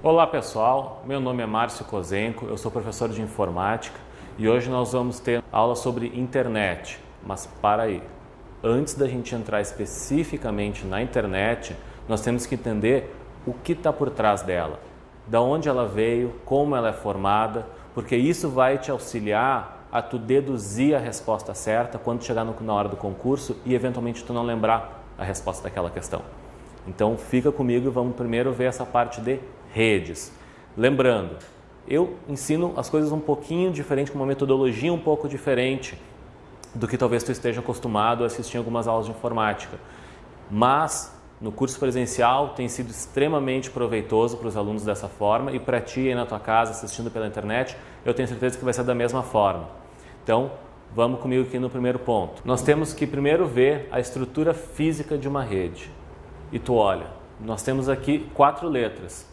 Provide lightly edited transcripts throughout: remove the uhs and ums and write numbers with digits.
Olá pessoal, meu nome é Márcio Kozenko, eu sou professor de informática e hoje nós vamos ter aula sobre internet. Mas para aí, antes da gente entrar especificamente na internet, nós temos que entender o que está por trás dela, da onde ela veio, como ela é formada, porque isso vai te auxiliar a tu deduzir a resposta certa quando chegar na hora do concurso e eventualmente tu não lembrar a resposta daquela questão. Então fica comigo e vamos primeiro ver essa parte de redes. Lembrando, eu ensino as coisas um pouquinho diferente, com uma metodologia um pouco diferente do que talvez tu esteja acostumado a assistir em algumas aulas de informática. Mas no curso presencial tem sido extremamente proveitoso para os alunos dessa forma e para ti aí na tua casa assistindo pela internet, eu tenho certeza que vai ser da mesma forma. Então, vamos comigo aqui no primeiro ponto. Nós temos que primeiro ver a estrutura física de uma rede. E tu olha, nós temos aqui 4 letras.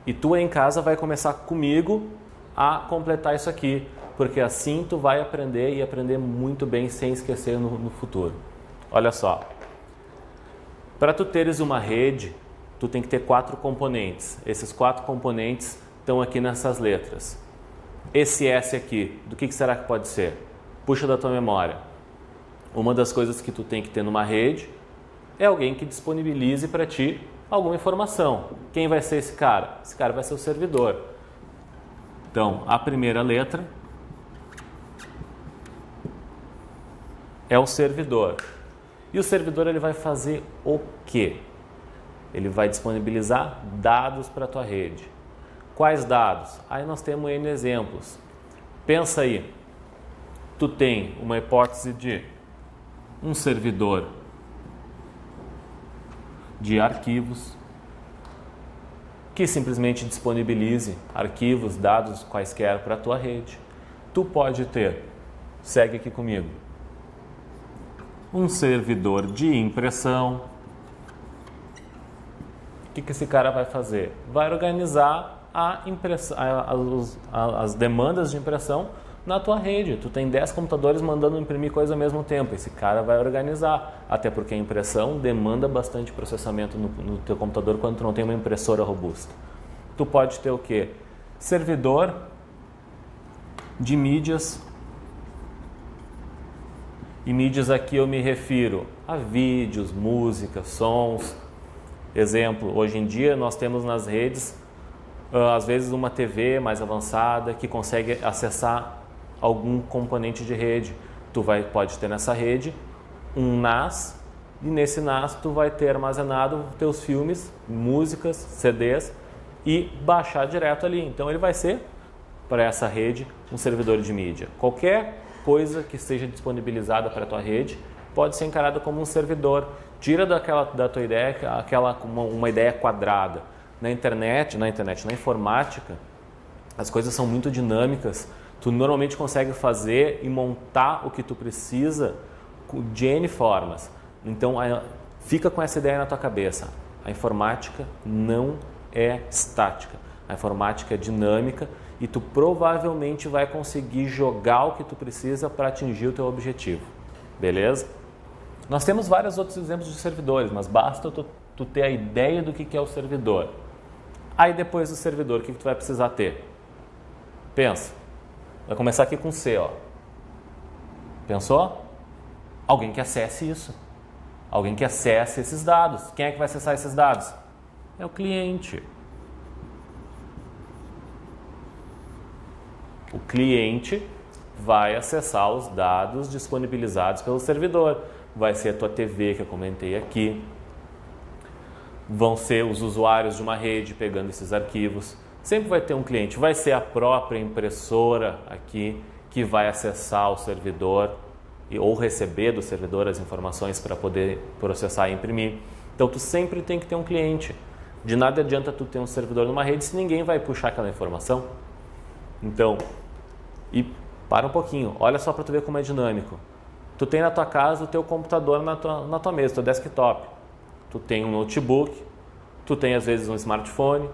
E tu aí em casa vai começar comigo a completar isso aqui, porque assim tu vai aprender e aprender muito bem sem esquecer no futuro. Olha só, para tu teres uma rede, tu tem que ter 4 componentes. Esses 4 componentes estão aqui nessas letras. Esse S aqui, do que será que pode ser? Puxa da tua memória. Uma das coisas que tu tem que ter numa rede é alguém que disponibilize para ti alguma informação. Quem vai ser esse cara? Esse cara vai ser o servidor. Então, a primeira letra é o servidor. E o servidor ele vai fazer o quê? Ele vai disponibilizar dados para a tua rede. Quais dados? Aí nós temos N exemplos. Pensa aí, tu tem uma hipótese de um servidor de arquivos que simplesmente disponibilize arquivos, dados quaisquer para a tua rede. Tu pode ter, segue aqui comigo, um servidor de impressão. O que esse cara vai fazer? Vai organizar as demandas de impressão na tua rede. Tu tem 10 computadores mandando imprimir coisa ao mesmo tempo. Esse cara vai organizar, até porque a impressão demanda bastante processamento no teu computador quando tu não tem uma impressora robusta. Tu pode ter o quê? Servidor de mídias. E mídias aqui eu me refiro a vídeos, músicas, sons. Exemplo, hoje em dia nós temos nas redes, às vezes uma TV mais avançada que consegue acessar algum componente de rede. Tu pode ter nessa rede um NAS e nesse NAS tu vai ter armazenado teus filmes, músicas, CDs e baixar direto ali. Então ele vai ser para essa rede um servidor de mídia. Qualquer coisa que seja disponibilizada para a tua rede pode ser encarada como um servidor. Tira da tua ideia uma ideia quadrada. Na informática, as coisas são muito dinâmicas. Tu normalmente consegue fazer e montar o que tu precisa de N formas. Então, fica com essa ideia na tua cabeça. A informática não é estática. A informática é dinâmica e tu provavelmente vai conseguir jogar o que tu precisa para atingir o teu objetivo. Beleza? Nós temos vários outros exemplos de servidores, mas basta tu ter a ideia do que é o servidor. Aí depois do servidor, o que tu vai precisar ter? Pensa. Vai começar aqui com C, ó. Pensou? Alguém que acesse isso. Alguém que acesse esses dados. Quem é que vai acessar esses dados? É o cliente. O cliente vai acessar os dados disponibilizados pelo servidor. Vai ser a tua TV, que eu comentei aqui. Vão ser os usuários de uma rede pegando esses arquivos. Sempre vai ter um cliente. Vai ser a própria impressora aqui que vai acessar o servidor ou receber do servidor as informações para poder processar e imprimir. Então, tu sempre tem que ter um cliente. De nada adianta tu ter um servidor numa rede se ninguém vai puxar aquela informação. Então, e para um pouquinho. Olha só para tu ver como é dinâmico. Tu tem na tua casa o teu computador na tua mesa, teu desktop. Tu tem um notebook, tu tem às vezes um smartphone,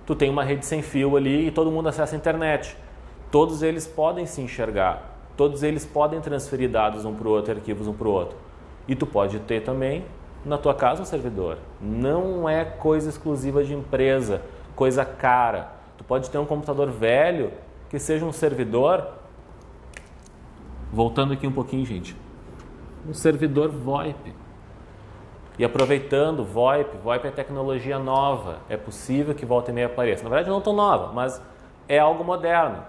tu tem uma rede sem fio ali e todo mundo acessa a internet. Todos eles podem se enxergar, todos eles podem transferir dados um para o outro, arquivos um para o outro. E tu pode ter também na tua casa um servidor. Não é coisa exclusiva de empresa. coisa cara. Tu pode ter um computador velho que seja um servidor. Voltando aqui um pouquinho, gente. Um servidor VoIP. E aproveitando, VoIP é tecnologia nova. É possível que volta e meia apareça. Na verdade não tão nova, mas é algo moderno,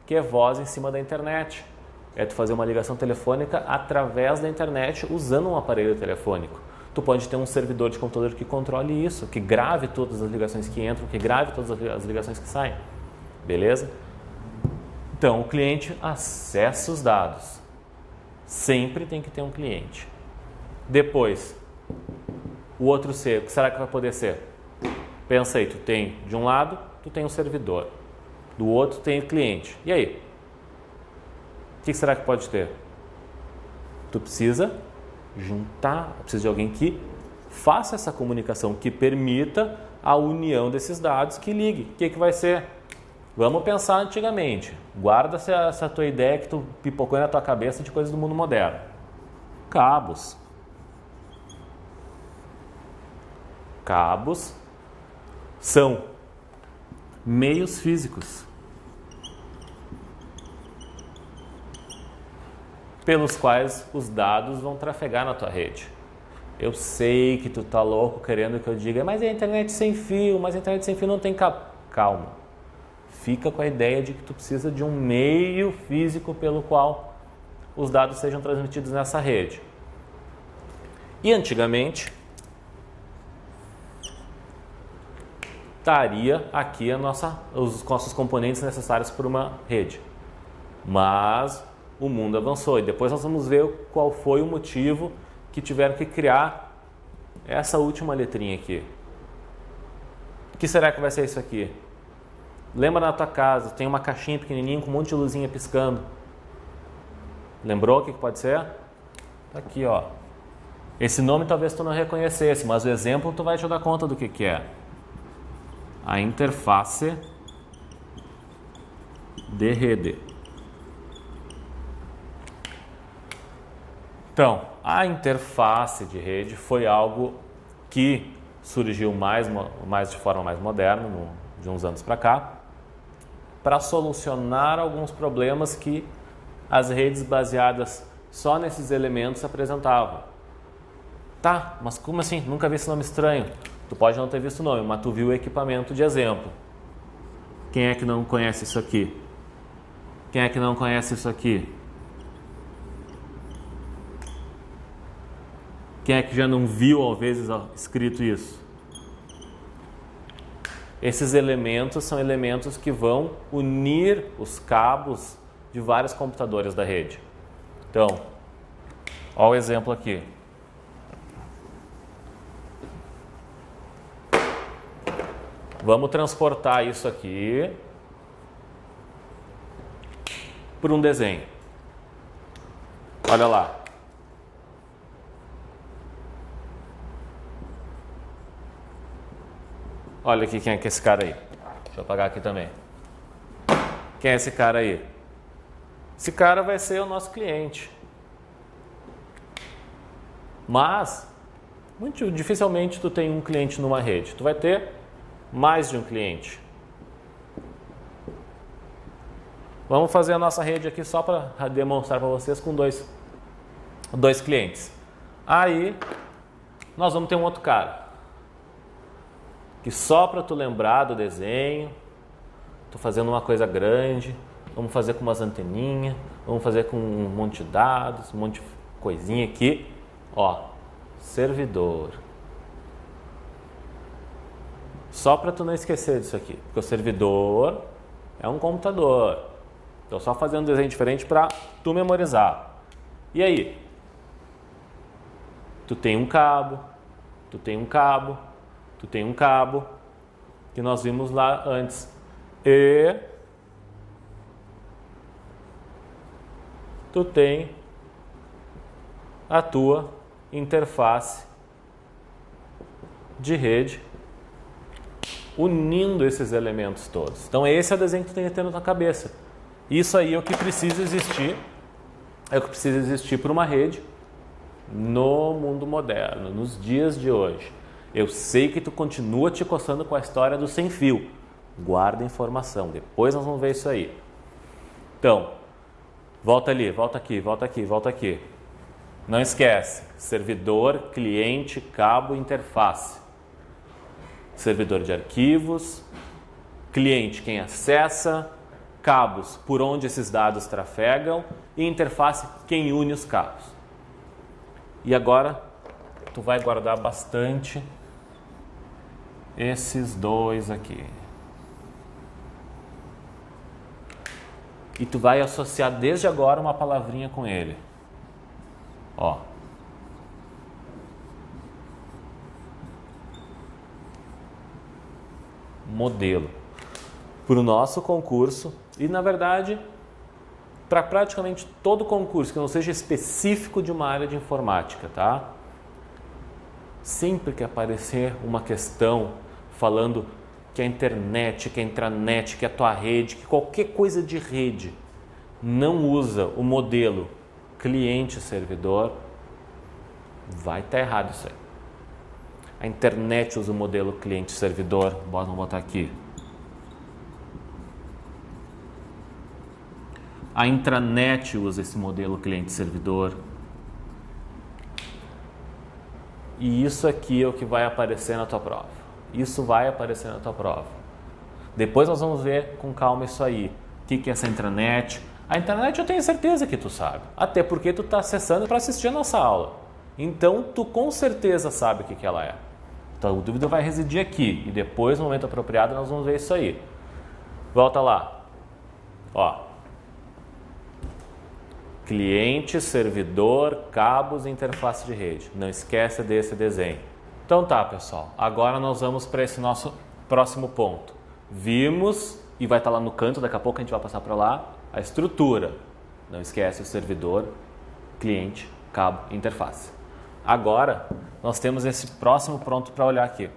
que é voz em cima da internet. É tu fazer uma ligação telefônica através da internet usando um aparelho telefônico. Tu pode ter um servidor de computador que controle isso, que grave todas as ligações que entram, que grave todas as ligações que saem. Beleza? Então, o cliente acessa os dados. Sempre tem que ter um cliente. Depois, o outro ser, o que será que vai poder ser? Pensa aí, tu tem, de um lado, tu tem um servidor. Do outro tem o cliente. E aí? O que será que pode ter? Tu precisa juntar, precisa de alguém que faça essa comunicação, que permita a união desses dados, que ligue. O que vai ser? Vamos pensar antigamente. Guarda essa tua ideia que tu pipocou na tua cabeça de coisas do mundo moderno. Cabos. Cabos são meios físicos pelos quais os dados vão trafegar na tua rede. Eu sei que tu tá louco querendo que eu diga, mas é internet sem fio, mas a internet sem fio não tem cabo. Calma. Fica com a ideia de que tu precisa de um meio físico pelo qual os dados sejam transmitidos nessa rede. E antigamente, estaria aqui os nossos componentes necessários para uma rede. Mas o mundo avançou e depois nós vamos ver qual foi o motivo que tiveram que criar essa última letrinha aqui. O que será que vai ser isso aqui? Lembra na tua casa, tem uma caixinha pequenininha com um monte de luzinha piscando. Lembrou o que pode ser? Tá aqui, ó. Esse nome talvez tu não reconhecesse, mas o exemplo tu vai te dar conta do que é. A interface de rede. Então, a interface de rede foi algo que surgiu mais de forma mais moderna, de uns anos para cá, para solucionar alguns problemas que as redes baseadas só nesses elementos apresentavam. Tá, mas como assim? Nunca vi esse nome estranho. Tu pode não ter visto o nome, mas tu viu o equipamento de exemplo. Quem é que não conhece isso aqui? Quem é que não conhece isso aqui? Quem é que já não viu, às vezes, escrito isso? Esses elementos são elementos que vão unir os cabos de vários computadores da rede. Então, olha o exemplo aqui. Vamos transportar isso aqui por um desenho. Olha lá. Olha aqui quem é que é esse cara aí. Deixa eu apagar aqui também. Quem é esse cara aí? Esse cara vai ser o nosso cliente. Mas, muito dificilmente tu tem um cliente numa rede. Tu vai ter mais de um cliente. Vamos fazer a nossa rede aqui só para demonstrar para vocês com dois clientes. Aí, nós vamos ter um outro cara. Que só para tu lembrar do desenho, tô fazendo uma coisa grande, vamos fazer com umas anteninhas, vamos fazer com um monte de dados, um monte de coisinha aqui. Ó, servidor. Só para tu não esquecer disso aqui, porque o servidor é um computador. Estou só fazendo um desenho diferente para tu memorizar. E aí? Tu tem um cabo, tu tem um cabo, tu tem um cabo, que nós vimos lá antes. E tu tem a tua interface de rede unindo esses elementos todos. Então esse é o desenho que tu tem que ter na tua cabeça. Isso aí é o que precisa existir, para uma rede no mundo moderno, nos dias de hoje. Eu sei que tu continua te coçando com a história do sem fio. Guarda a informação, depois nós vamos ver isso aí. Então, volta ali, volta aqui, volta aqui, volta aqui. Não esquece, servidor, cliente, cabo, interface. Servidor de arquivos, cliente quem acessa, cabos por onde esses dados trafegam e interface quem une os cabos. E agora tu vai guardar bastante esses dois aqui. E tu vai associar desde agora uma palavrinha com ele. Ó. Modelo. Para o nosso concurso e, na verdade, para praticamente todo concurso que não seja específico de uma área de informática, tá? Sempre que aparecer uma questão falando que a internet, que a intranet, que a tua rede, que qualquer coisa de rede não usa o modelo cliente-servidor, vai estar errado isso aí. A internet usa o modelo cliente-servidor, vamos botar aqui. A intranet usa esse modelo cliente-servidor. E isso aqui é o que vai aparecer na tua prova. Isso vai aparecer na tua prova. Depois nós vamos ver com calma isso aí. O que é essa intranet? A intranet eu tenho certeza que tu sabe. Até porque tu está acessando para assistir a nossa aula. Então tu com certeza sabe o que ela é. Então a dúvida vai residir aqui. E depois, no momento apropriado, nós vamos ver isso aí. Volta lá. Ó. Cliente, servidor, cabos e interface de rede. Não esqueça desse desenho. Então tá, pessoal. Agora nós vamos para esse nosso próximo ponto. Vimos, e vai estar lá no canto, daqui a pouco a gente vai passar para lá, a estrutura. Não esquece o servidor, cliente, cabo e interface. Agora, nós temos esse próximo pronto para olhar aqui.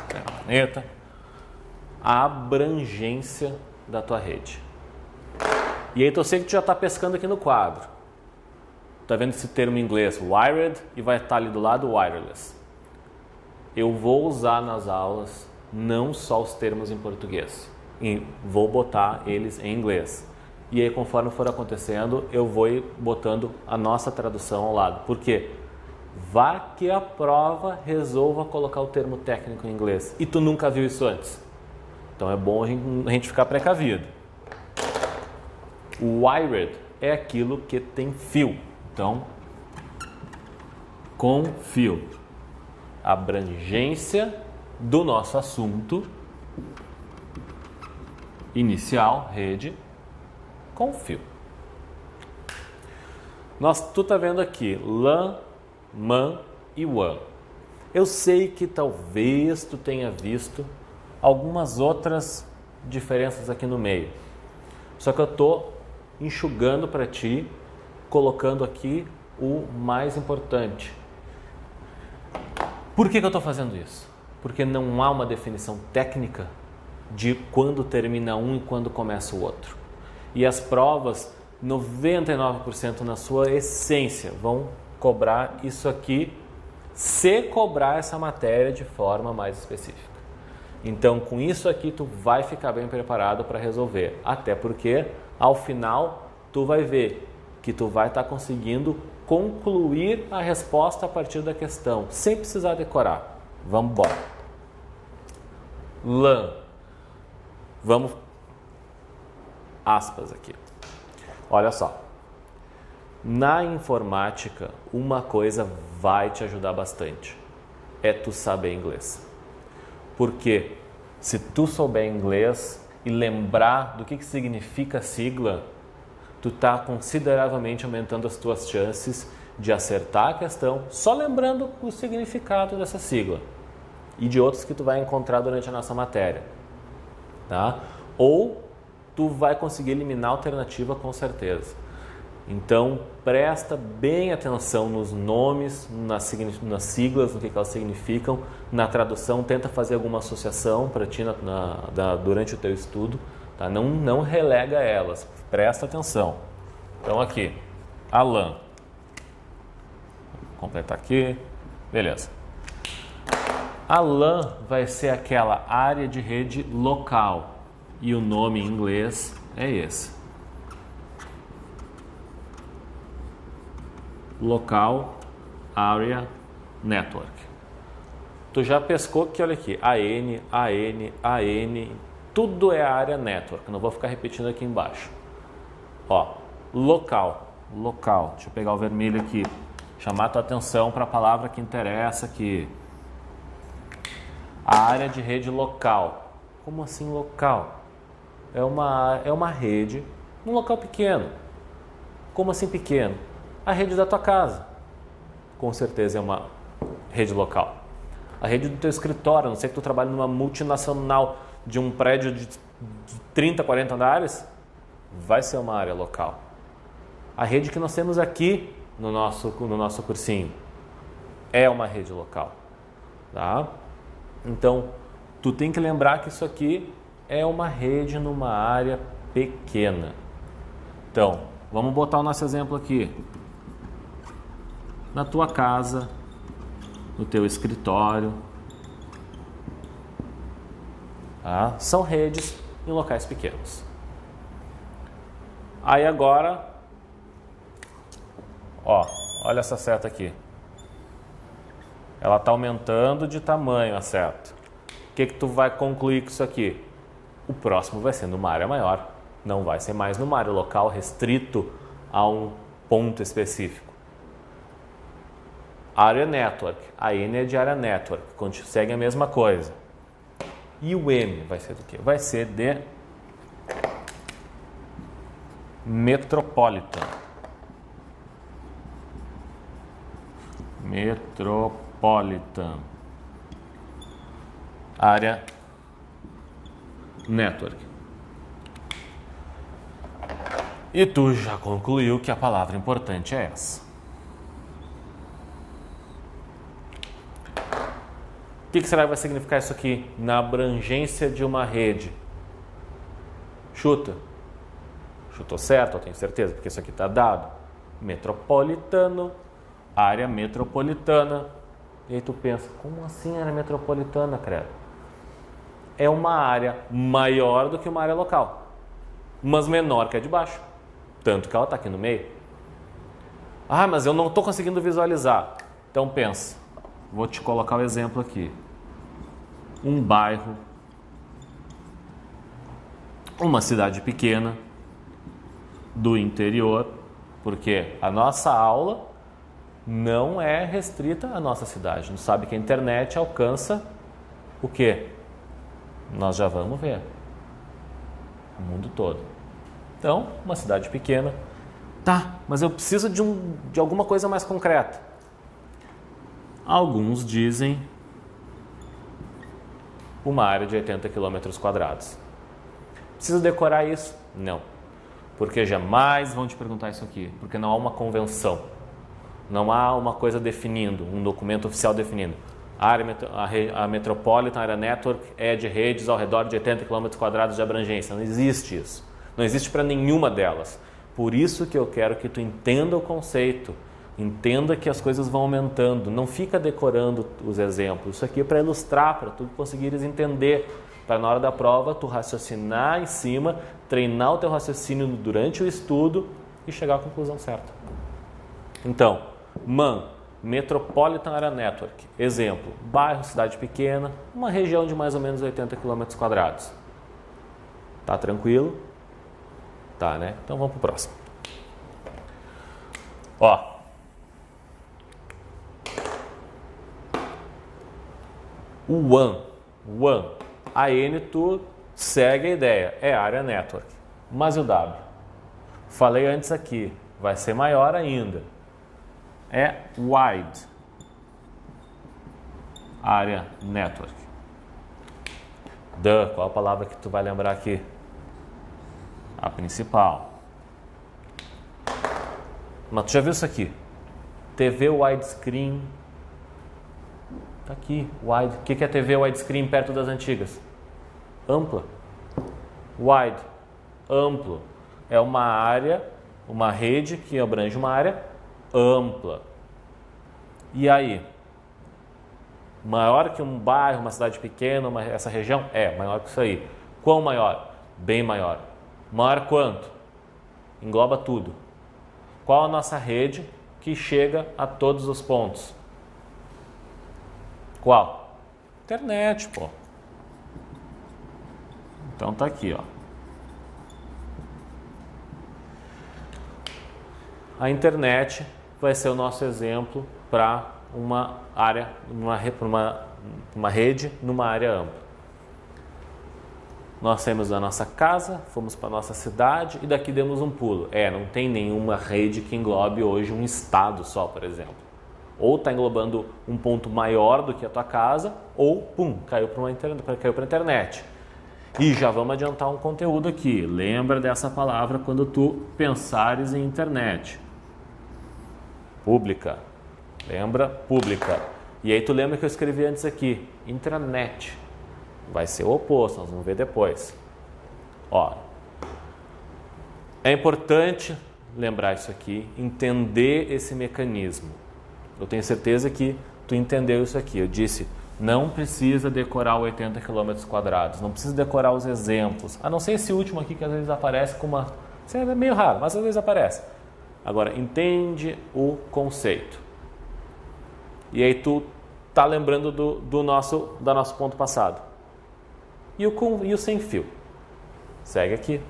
Pega a caneta. A abrangência da tua rede. E aí eu sei que tu já está pescando aqui no quadro. Está vendo esse termo em inglês, wired, e vai estar ali do lado wireless. Eu vou usar nas aulas não só os termos em português. E vou botar eles em inglês. E aí, conforme for acontecendo, eu vou ir botando a nossa tradução ao lado. Por quê? Vá que a prova resolva colocar o termo técnico em inglês. E tu nunca viu isso antes. Então é bom a gente ficar precavido. O wired é aquilo que tem fio. Então, com fio. Abrangência do nosso assunto inicial, rede, com fio. Tu tá vendo aqui LAN, MAN e WAN. Eu sei que talvez tu tenha visto algumas outras diferenças aqui no meio. Só que eu tô enxugando para ti, colocando aqui o mais importante. Por que eu estou fazendo isso? Porque não há uma definição técnica de quando termina um e quando começa o outro. E as provas, 99% na sua essência, vão cobrar isso aqui, se cobrar essa matéria de forma mais específica. Então, com isso aqui, tu vai ficar bem preparado para resolver. Até porque, ao final, tu vai ver que tu vai estar conseguindo concluir a resposta a partir da questão, sem precisar decorar. Vamos embora. LAN. Vamos, aspas aqui. Olha só. Na informática, uma coisa vai te ajudar bastante. É tu saber inglês. Porque se tu souber inglês e lembrar do que significa a sigla, tu está consideravelmente aumentando as tuas chances de acertar a questão só lembrando o significado dessa sigla e de outros que tu vai encontrar durante a nossa matéria, tá? Ou tu vai conseguir eliminar a alternativa com certeza. Então, presta bem atenção nos nomes, nas siglas, no que elas significam, na tradução, tenta fazer alguma associação para ti durante o teu estudo, tá? Não relega elas, presta atenção. Então aqui, a LAN. Vou completar aqui, beleza. A LAN vai ser aquela área de rede local e o nome em inglês é esse. Local Area Network. Tu já pescou que, olha aqui, AN, tudo é área network. Não vou ficar repetindo aqui embaixo. Ó, local. Deixa eu pegar o vermelho aqui. Chamar a tua atenção para a palavra que interessa aqui. A área de rede local. Como assim local? É uma rede num local pequeno. Como assim pequeno? A rede da tua casa. Com certeza é uma rede local. A rede do teu escritório, a não ser que tu trabalhe numa multinacional de um prédio de 30, 40 andares, vai ser uma área local. A rede que nós temos aqui no nosso cursinho é uma rede local. Tá? Então, tu tem que lembrar que isso aqui é uma rede numa área pequena. Então, vamos botar o nosso exemplo aqui. Na tua casa, no teu escritório. Tá? São redes em locais pequenos. Aí agora, ó, olha essa seta aqui. Ela está aumentando de tamanho a seta. O que tu vai concluir com isso aqui? O próximo vai ser numa área maior. Não vai ser mais numa área local restrito a um ponto específico. Área Network. A N é de área Network. Segue a mesma coisa. E o M vai ser do quê? Vai ser de Metropolitan. Área Network. E tu já concluiu que a palavra importante é essa. O que será que vai significar isso aqui na abrangência de uma rede? Chuta. Chutou certo, eu tenho certeza, porque isso aqui está dado. Metropolitano, área metropolitana. E aí tu pensa, como assim área metropolitana, credo? É uma área maior do que uma área local, mas menor que a de baixo. Tanto que ela está aqui no meio. Ah, mas eu não estou conseguindo visualizar. Então pensa, vou te colocar o exemplo aqui. Um bairro, uma cidade pequena do interior, porque a nossa aula não é restrita à nossa cidade. A gente sabe que a internet alcança o quê? Nós já vamos ver. O mundo todo. Então, uma cidade pequena. Tá, mas eu preciso de alguma coisa mais concreta. Alguns dizem uma área de 80 km². Precisa decorar isso? Não. Porque jamais vão te perguntar isso aqui. Porque não há uma convenção. Não há uma coisa definindo, um documento oficial definindo. A Metropolitan Area Network é de redes ao redor de 80 km² de abrangência. Não existe isso. Não existe para nenhuma delas. Por isso que eu quero que tu entenda o conceito. Entenda que as coisas vão aumentando. Não fica decorando os exemplos. Isso aqui é para ilustrar, para tu conseguires entender. Para na hora da prova, tu raciocinar em cima, treinar o teu raciocínio durante o estudo e chegar à conclusão certa. Então, Metropolitan Area Network. Exemplo, bairro, cidade pequena, uma região de mais ou menos 80 km². Tá tranquilo? Tá, né? Então vamos para o próximo. Ó. O WAN. A N tu segue a ideia, é área network. Mas o W? Falei antes aqui, vai ser maior ainda. É wide. Área network. Qual a palavra que tu vai lembrar aqui? A principal. Mas tu já viu isso aqui? TV widescreen. Tá aqui, wide. O que é TV widescreen perto das antigas? Ampla. Wide, amplo. É uma área, uma rede que abrange uma área ampla. E aí? Maior que um bairro, uma cidade pequena, essa região? É, maior que isso aí. Quão maior? Bem maior. Maior quanto? Engloba tudo. Qual a nossa rede que chega a todos os pontos? Qual? Internet, pô. Então tá aqui, ó. A internet vai ser o nosso exemplo para uma área, uma rede numa área ampla. Nós saímos da nossa casa, fomos para a nossa cidade e daqui demos um pulo. Não tem nenhuma rede que englobe hoje um estado só, por exemplo. Ou está englobando um ponto maior do que a tua casa, ou, pum, caiu para a internet. E já vamos adiantar um conteúdo aqui. Lembra dessa palavra quando tu pensares em internet. Pública. Lembra? Pública. E aí tu lembra que eu escrevi antes aqui, intranet. Vai ser o oposto, nós vamos ver depois. Ó, é importante lembrar isso aqui, entender esse mecanismo. Eu tenho certeza que tu entendeu isso aqui. Eu disse, não precisa decorar 80 km², não precisa decorar os exemplos, a não ser esse último aqui que às vezes aparece com uma... Isso é meio raro, mas às vezes aparece. Agora, entende o conceito. E aí tu tá lembrando do nosso ponto passado. E o sem fio. Segue aqui.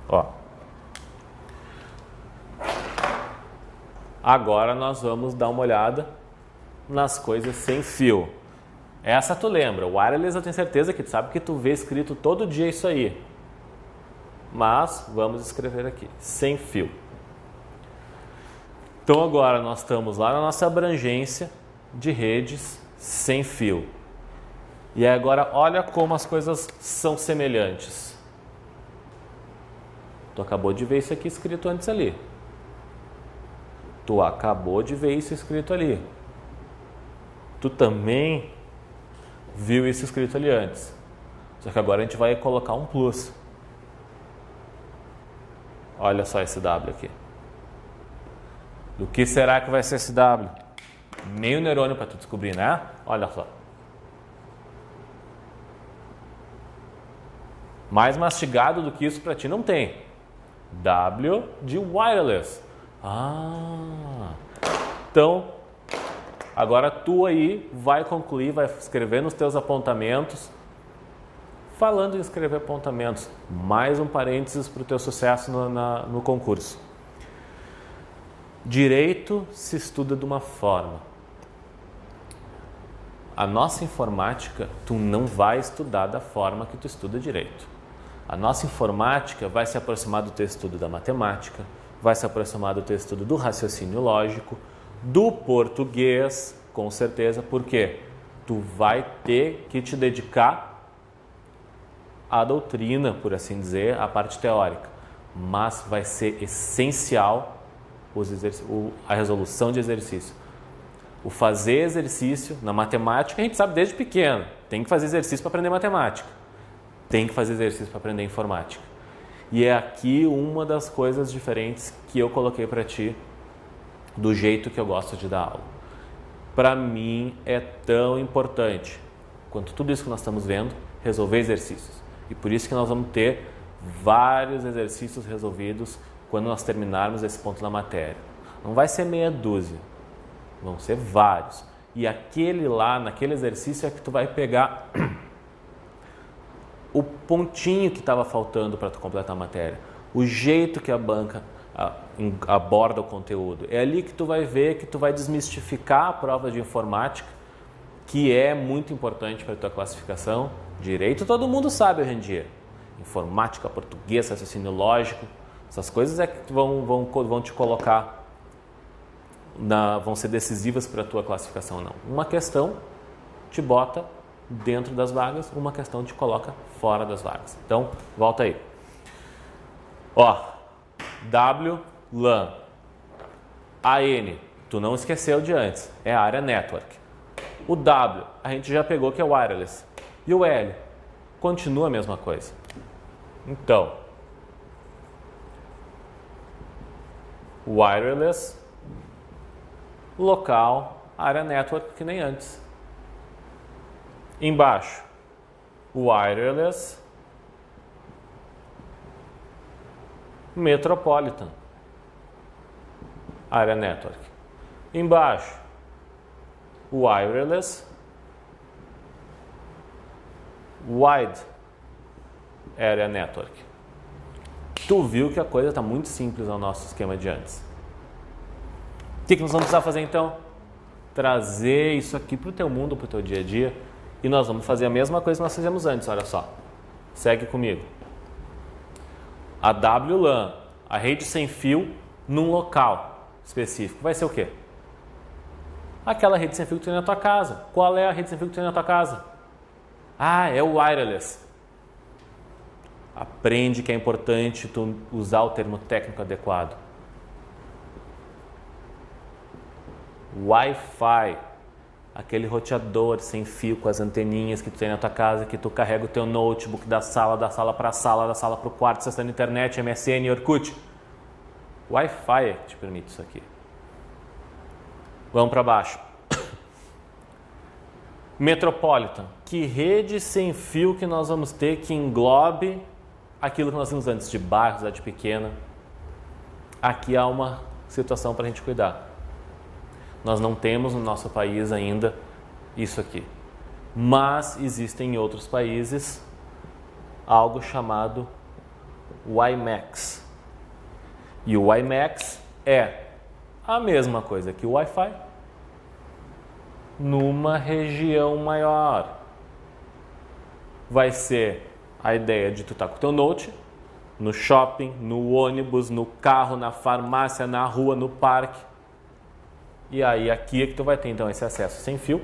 Ó. Agora nós vamos dar uma olhada nas coisas sem fio. Essa tu lembra. O wireless eu tenho certeza que tu sabe que tu vê escrito todo dia isso aí. Mas vamos escrever aqui. Sem fio. Então agora nós estamos lá na nossa abrangência de redes sem fio. E agora olha como as coisas são semelhantes. Tu acabou de ver isso aqui escrito antes ali. Tu acabou de ver isso escrito ali. Tu também viu isso escrito ali antes. Só que agora a gente vai colocar um plus. Olha só esse W aqui. Do que será que vai ser esse W? Meio neurônio para tu descobrir, né? Olha só. Mais mastigado do que isso para ti não tem. W de wireless. Então, agora tu aí vai concluir, vai escrever nos teus apontamentos. Falando em escrever apontamentos, mais um parênteses para o teu sucesso no concurso. Direito se estuda de uma forma. A nossa informática, tu não vai estudar da forma que tu estuda direito. A nossa informática vai se aproximar do teu estudo da matemática, vai se aproximar do teu estudo do raciocínio lógico, do português, com certeza, porque tu vai ter que te dedicar à doutrina, por assim dizer, à parte teórica, mas vai ser essencial a resolução de exercício. O fazer exercício na matemática, a gente sabe desde pequeno, tem que fazer exercício para aprender matemática. Tem que fazer exercício para aprender informática. E é aqui uma das coisas diferentes que eu coloquei para ti, do jeito que eu gosto de dar aula. Para mim é tão importante, quanto tudo isso que nós estamos vendo, resolver exercícios. E por isso que nós vamos ter vários exercícios resolvidos quando nós terminarmos esse ponto da matéria. Não vai ser meia dúzia, vão ser vários. E aquele lá, naquele exercício, é que tu vai pegar o pontinho que estava faltando para tu completar a matéria, o jeito que a banca aborda o conteúdo. É ali que tu vai ver, que tu vai desmistificar a prova de informática, que é muito importante para a tua classificação. Direito todo mundo sabe hoje em dia. Informática, português, raciocínio lógico, essas coisas é que vão te colocar, vão ser decisivas para a tua classificação. Não. Uma questão te bota dentro das vagas, uma questão te coloca fora das vagas. Então, volta aí. Ó, W, LAN. AN, tu não esqueceu de antes, é a área network. O W, a gente já pegou que é wireless. E o L, continua a mesma coisa. Então, wireless, local, área network, que nem antes. Embaixo, Wireless Metropolitan Area Network. Embaixo, Wireless Wide Area Network. Tu viu que a coisa está muito simples no nosso esquema de antes. O que nós vamos precisar fazer então? Trazer isso aqui para o teu mundo, para o teu dia a dia. E nós vamos fazer a mesma coisa que nós fizemos antes, olha só. Segue comigo. A WLAN, a rede sem fio, num local específico, vai ser o quê? Aquela rede sem fio que tu tem na tua casa. Qual é a rede sem fio que tu tem na tua casa? Ah, é o wireless. Aprende que é importante tu usar o termo técnico adequado. Wi-Fi, aquele roteador sem fio com as anteninhas que tu tem na tua casa, que tu carrega o teu notebook da sala para a sala, da sala para o quarto, acessando internet, MSN e Orkut. Wi-Fi é que te permite isso aqui. Vamos para baixo. Metropolitan, que rede sem fio que nós vamos ter que englobe aquilo que nós tínhamos antes de bairro, cidade pequena. Aqui há uma situação para a gente cuidar. Nós não temos no nosso país ainda isso aqui. Mas existem em outros países algo chamado WiMAX. E o WiMAX é a mesma coisa que o Wi-Fi numa região maior. Vai ser a ideia de tu estar com o teu note no shopping, no ônibus, no carro, na farmácia, na rua, no parque. E aí aqui é que tu vai ter então esse acesso sem fio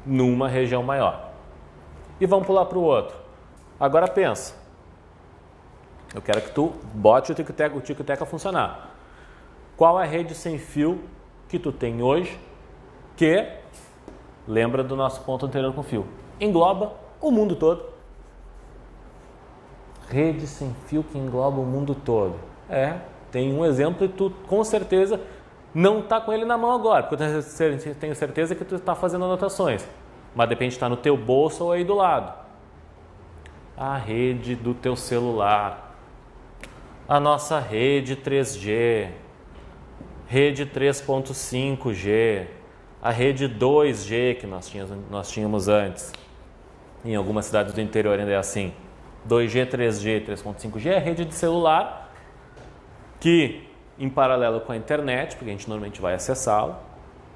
numa região maior. E vamos pular para o outro. Agora pensa. Eu quero que tu bote o Tico-Teco a funcionar. Qual é a rede sem fio que tu tem hoje que, lembra do nosso ponto anterior com fio, engloba o mundo todo? Rede sem fio que engloba o mundo todo. Tem um exemplo e tu com certeza não está com ele na mão agora, porque eu tenho certeza que tu está fazendo anotações, mas depende de estar no teu bolso ou aí do lado. A rede do teu celular, a nossa rede 3G, rede 3.5G, a rede 2G que nós tínhamos antes. Em algumas cidades do interior ainda é assim. 2G, 3G, 3.5G é a rede de celular que, em paralelo com a internet, porque a gente normalmente vai acessá-la,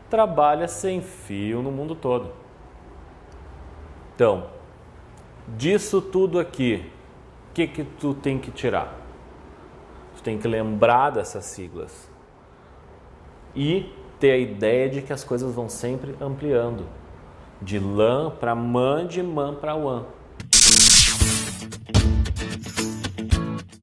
trabalha sem fio no mundo todo. Então, disso tudo aqui, o que tu tem que tirar? Tu tem que lembrar dessas siglas e ter a ideia de que as coisas vão sempre ampliando, de LAN para MAN, de MAN para WAN.